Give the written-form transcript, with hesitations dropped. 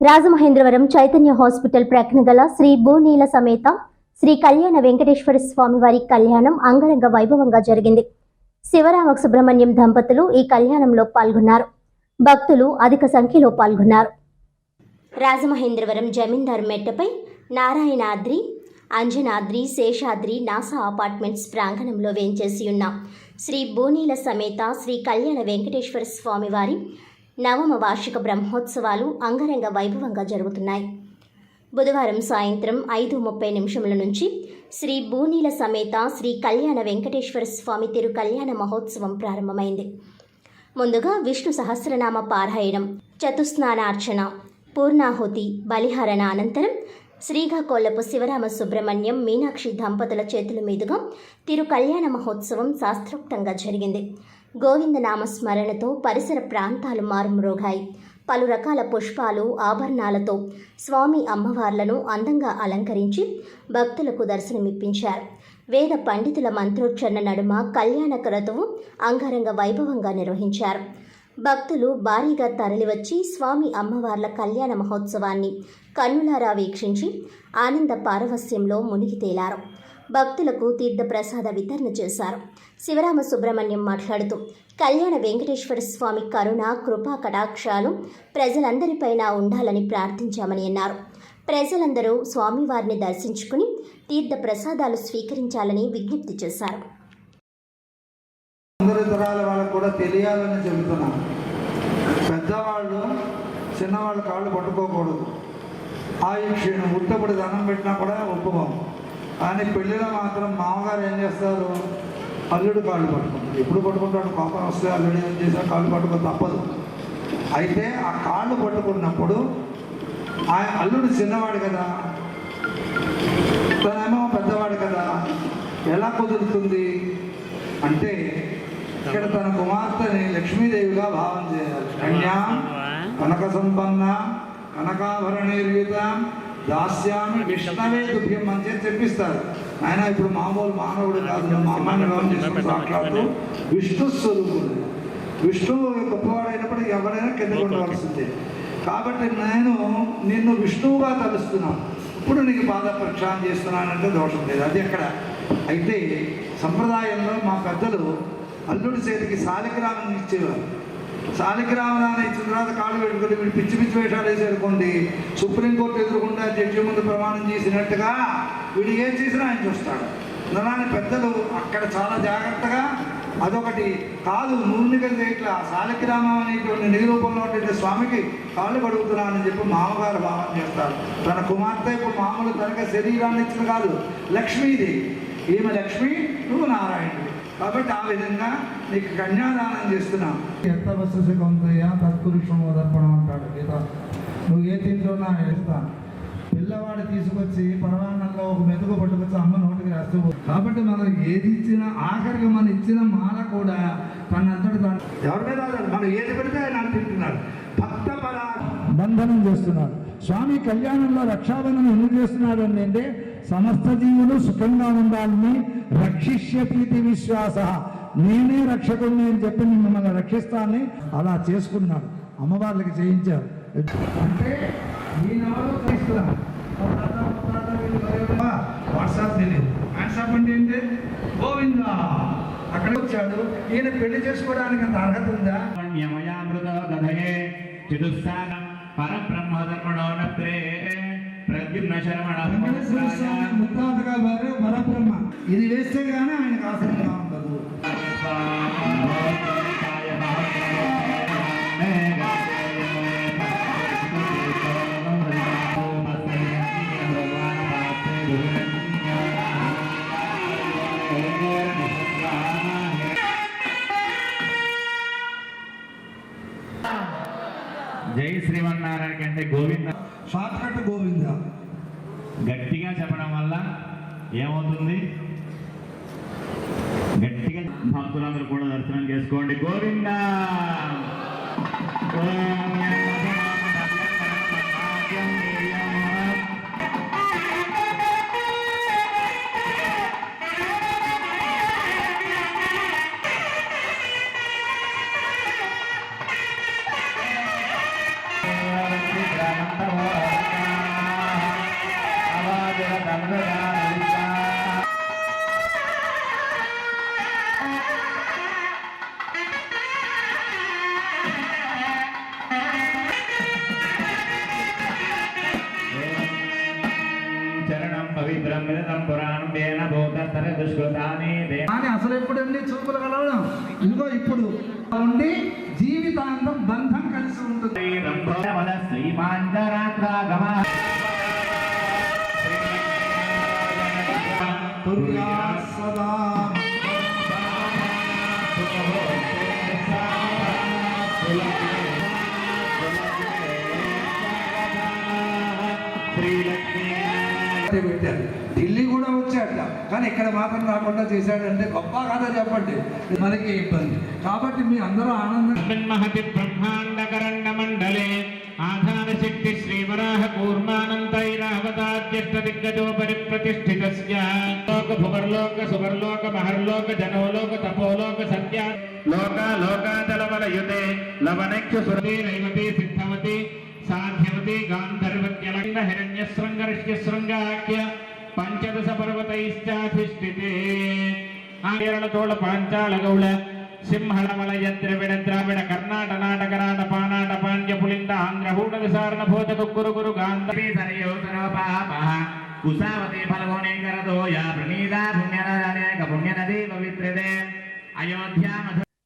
Rajamahendravaram Chaitanya hospital ప్రక్కన గల శ్రీ భూనీల సమేత శ్రీ కళ్యాణ వెంకటేశ్వర స్వామి వారి కళ్యాణం అంగరంగ వైభవంగా జరిగింది. శివరామ సుబ్రహ్మణ్యం దంపతులు ఈ కళ్యాణంలో పాల్గొన్నారు. భక్తులు అధిక సంఖ్యలో పాల్గొన్నారు. రాజమహేంద్రవరం జమీందార్ మెట్టపై నారాయణాద్రి, అంజనాద్రి, శేషాద్రి నాసా అపార్ట్మెంట్స్ ప్రాంగణంలో వేంచేసి ఉన్న శ్రీ భూనీల సమేత శ్రీ కళ్యాణ వెంకటేశ్వర స్వామి వారి నవమ వార్షిక బ్రహ్మోత్సవాలు అంగరంగ వైభవంగా జరుగుతున్నాయి. బుధవారం సాయంత్రం 5:30 నుంచి శ్రీ భూనీల సమేత శ్రీ కళ్యాణ వెంకటేశ్వర స్వామి తిరు కళ్యాణ మహోత్సవం ప్రారంభమైంది. ముందుగా విష్ణు సహస్రనామ పారాయణం, చతుస్నానార్చన, పూర్ణాహుతి, బలిహరణ అనంతరం శ్రీకాకుళపు శివరామ సుబ్రహ్మణ్యం, మీనాక్షి దంపతుల చేతుల మీదుగా తిరు కళ్యాణ మహోత్సవం శాస్త్రోక్తంగా జరిగింది. గోవింద నామస్మరణతో పరిసర ప్రాంతాలు మారుమ్రోగాయి. పలు రకాల పుష్పాలు, ఆభరణాలతో స్వామి అమ్మవార్లను అందంగా అలంకరించి భక్తులకు దర్శనమిప్పించారు. వేద పండితుల మంత్రోచ్చరణ నడుమ కళ్యాణ క్రతువు అంగరంగ వైభవంగా నిర్వహించారు. భక్తులు భారీగా తరలివచ్చి స్వామి అమ్మవార్ల కళ్యాణ మహోత్సవాన్ని కన్నులారా వీక్షించి ఆనంద పారవస్యంలో మునిగి తేలారు. భక్తులకు తీర్థప్రసాద వితరణ చేశారు. శివరామ సుబ్రహ్మణ్యం మాట్లాడుతూ, కళ్యాణ వెంకటేశ్వర స్వామి కరుణ, కృపా కటాక్షాలు ప్రజలందరిపైన ఉండాలని ప్రార్థించామని అన్నారు. ప్రజలందరూ స్వామివారిని దర్శించుకుని తీర్థప్రసాదాలు స్వీకరించాలని విజ్ఞప్తి చేశారు. అందరి తరాల వాళ్ళకు కూడా తెలియాలని చెబుతున్నాను. పెద్దవాళ్ళు చిన్నవాళ్ళ కాళ్ళు పట్టుకోకూడదు. ఆయుక్షీణం ఉత్తపడి దండం పెట్టినా కూడా ఒప్పుకోం. కానీ పెళ్ళిలో మాత్రం మామగారు ఏం చేస్తారు, అల్లుడు కాళ్ళు పట్టుకుంటారు. ఎప్పుడు పట్టుకుంటాడు, కోపం వస్తే అల్లుడు ఏం చేసినా కాళ్ళు పట్టుకో తప్పదు. అయితే ఆ కాళ్ళు పట్టుకున్నప్పుడు ఆ అల్లుడు చిన్నవాడు కదా, తనేమో పెద్దవాడు కదా, ఎలా కుదురుతుంది అంటే ఇక్కడ తన కుమార్తెని లక్ష్మీదేవిగా భావం చేయాలి. కన్యా కనక సంపన్న కనకాభరణీర్యుత దాస్యామి విష్ణవే దుభ్యం అని చెప్పిస్తారు. ఆయన ఇప్పుడు మామూలు మానవుడు కాదు, మా అమ్మాయిని భావం చేసుకుని మాట్లాడుతూ విష్ణు స్వరూపుడు. విష్ణువు గొప్పవాడైనప్పుడు ఎవరైనా కింద ఉండవలసిందే. కాబట్టి నేను నిన్ను విష్ణువుగా తలుస్తున్నాను, ఇప్పుడు నీకు పాద ప్రక్షాళన చేస్తున్నానంటే దోషం లేదు. అది ఎక్కడ అయితే సంప్రదాయంలో మా పెద్దలు అల్లుడి చేతికి శాలిగ్రామం ఇచ్చేవారు. శాలిగ్రామనాన్ని ఇచ్చిన తర్వాత కాళ్ళు పెట్టుకుని వీడు పిచ్చి పిచ్చి వేషాలు వేసేరుకోండి, సుప్రీంకోర్టు ఎదురుకుండా జడ్జి ముందు ప్రమాణం చేసినట్టుగా వీడు ఏం చేసినా ఆయన చూస్తాడు. అందువల్ల పెద్దలు అక్కడ చాలా జాగ్రత్తగా అదొకటి కాదు, నూనెగా ఇట్లా శాలిగ్రామం అనేటువంటి నిరూపంలో ఉండే స్వామికి కాళ్ళు కడుగుతున్నానని చెప్పి మామగారు భావన చేస్తారు. తన కుమార్తె ఇప్పుడు మామూలు తనగా శరీరాన్ని ఇచ్చిన కాదు, లక్ష్మీదేవి. ఈమె లక్ష్మి, నువ్వు నారాయణుడు. కాబట్టి ఆ విధంగా నీకు కన్యాదానం చేస్తున్నావు. ఎంత వస్తుశకంతయ్యా తత్పురుషమోదర్పణం అంటాడు గీత. నువ్వు ఏ తింటున్నా వేస్తాను. పిల్లవాడు తీసుకొచ్చి పరమాన్నంలో ఒక మెతుకు పట్టుకొచ్చి అమ్మ నోటికి రాస్తూ. కాబట్టి మనం ఏది ఇచ్చినా, ఆఖరికి మనం ఇచ్చిన మాల కూడా తనంతటి తాను ఎవరి మీద మనం ఏది పెడితే ఆయన తింటున్నాడు. భక్త పరా బంధనం చేస్తున్నాడు. స్వామి కళ్యాణంలో రక్షాబంధనం ఎందుకు చేస్తున్నాడు అంటే సమస్త జీవులు సుఖంగా ఉండాలని, రక్షిష్యతీతి విశ్వాస, నేనే రక్షకుడిని అని చెప్పి మిమ్మల్ని రక్షిస్తానని అలా చేసుకున్నాడు. అమ్మవార్లకి చేయించారు. అంటే వాట్సాప్ తెలియదు, వాట్సాప్ అంటే ఏంటి, గోవిందా అక్కడ వచ్చాడు. ఈయన పెళ్లి చేసుకోవడానికి అంత అర్హత ఉందా? ముత్తాతగా పరబ్రహ్మ ఇది వేస్తే గానీ ఆయనకు ఆసనంగా ఉండదు. జై శ్రీమన్నారాయణ కంటే గోవింద షార్ట్ కట్ గోవింద గట్టిగా చెప్పడం వల్ల ఏమవుతుంది, గట్టిగా భక్తులందరూ కూడా దర్శనం చేసుకోండి. గోవింద చరణం పవిత్రం విరతం పురాణం వేన భూతస్తర దుష్కృతాని కానీ అసలు ఎప్పుడండి చూపులు కలవడం ఇదిగో ఇప్పుడు ఉండి జీవితాంతం బంధం కలిసి ఉంటుంది. శ్రీమాంతరాత్రాగమ సదా పెట్టారు. ఢిల్లీ కూడా వచ్చాట, కానీ ఇక్కడ మాత్రం రాకుండా చేశాడంటే గొప్ప కథ చెప్పండి, మనకి ఇబ్బంది. కాబట్టి మీ అందరూ ఆనందం. మహతి బ్రహ్మాండ కరణ్య మండలే ఆధార శక్తి శ్రీవరాహ కూర్మానంతైరావతాద్యష్ట దిగ్గజోపరి ప్రతిష్ఠితస్య లోక భువర్లోక సువర్లోక మహర్లోక జనోలోక తపోలోక సత్యా లోక లోకాచలవలయుతే లవనక్షు సురతి రైవతి సిద్ధవతి సాధ్యవతి గాంధర్వత్యలంగ హిరణ్యశృంగ పంచదశ పర్వతైశ్చాధిష్ఠితే కేరళ తోళ పాంచాల గౌళ సింహళ వలయ ద్రవిడ ద్రావిడ కర్ణాట నాటక నాట పానాట పాండ్య పులింద ఆంధ్ర హూట విసారణ భోజ గురు గురు గాంధీ సరయో సరోపాపః కుసావతి ఫలగోణేకరదో యా ప్రణీతా పుణ్యనదనేక పుణ్యనదీ పవిత్రతే అయోధ్యా మధుర